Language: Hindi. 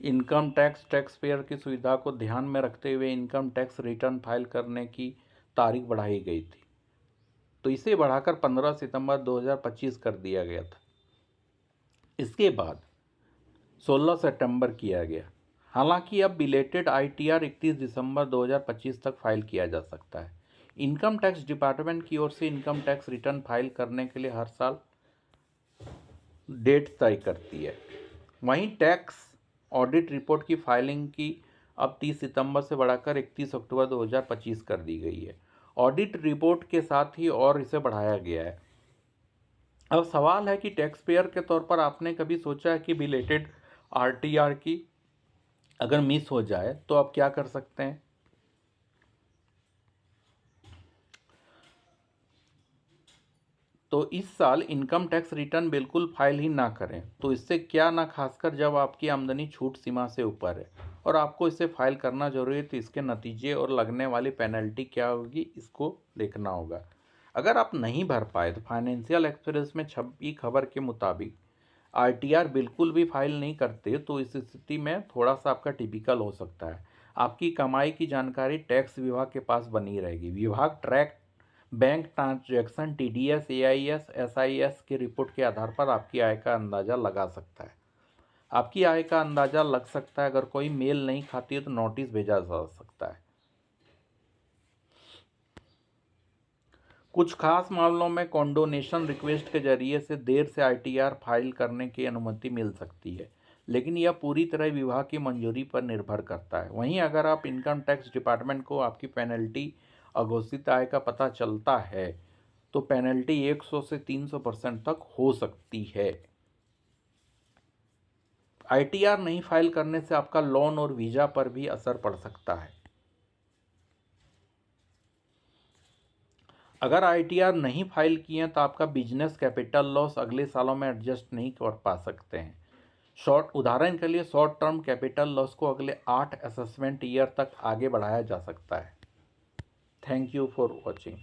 इनकम टैक्स पेयर की सुविधा को ध्यान में रखते हुए इनकम टैक्स रिटर्न फाइल करने की तारीख बढ़ाई गई थी, तो इसे बढ़ाकर 15 सितंबर 2025 कर दिया गया था। इसके बाद 16 सितंबर किया गया। हालांकि अब बिलेटेड ITR 31 दिसंबर 2025 तक फाइल किया जा सकता है। इनकम टैक्स डिपार्टमेंट की ओर से इनकम टैक्स रिटर्न फाइल करने के लिए हर साल डेट तय करती है। वहीं टैक्स ऑडिट रिपोर्ट की फाइलिंग की अब 30 सितंबर से बढ़ाकर 31 अक्टूबर 2025 कर दी गई है। ऑडिट रिपोर्ट के साथ ही और इसे बढ़ाया गया है। अब सवाल है कि टैक्स पेयर के तौर पर आपने कभी सोचा है कि बिलेटेड RTR की अगर मिस हो जाए तो आप क्या कर सकते हैं? तो इस साल इनकम टैक्स रिटर्न बिल्कुल फाइल ही ना करें, तो इससे क्या ना, खासकर जब आपकी आमदनी छूट सीमा से ऊपर है और आपको इसे फाइल करना जरूरी है, तो इसके नतीजे और लगने वाली पेनल्टी क्या होगी इसको देखना होगा। अगर आप नहीं भर पाए तो फाइनेंशियल एक्सप्रेस में छपी खबर के मुताबिक RTR बिल्कुल भी फाइल नहीं करते, तो इस स्थिति में थोड़ा सा आपका टिपिकल हो सकता है। आपकी कमाई की जानकारी टैक्स विभाग के पास बनी रहेगी। विभाग track bank transaction, TDS, AIS, SIS की रिपोर्ट के आधार पर आपकी आय का अंदाजा लगा सकता है। आपकी आय का अंदाजा लग सकता है, अगर कोई मेल नहीं खाती है तो नोटिस भेजा जा सकता है। कुछ खास मामलों में कॉन्डोनेशन रिक्वेस्ट के जरिए से देर से ITR फाइल करने की अनुमति मिल सकती है, लेकिन यह पूरी तरह विभाग की मंजूरी पर निर्भर करता है। वहीं अगर आप इनकम टैक्स डिपार्टमेंट को आपकी पेनल्टी अघोषित आय का पता चलता है तो पेनल्टी 100 से 300% तक हो सकती है। ITR नहीं फाइल करने से आपका लोन और वीजा पर भी असर पड़ सकता है। अगर ITR नहीं फाइल किए तो आपका बिजनेस कैपिटल लॉस अगले सालों में एडजस्ट नहीं कर पा सकते हैं। उदाहरण के लिए शॉर्ट टर्म कैपिटल लॉस को अगले 8 असेसमेंट ईयर तक आगे बढ़ाया जा सकता है। Thank you for watching.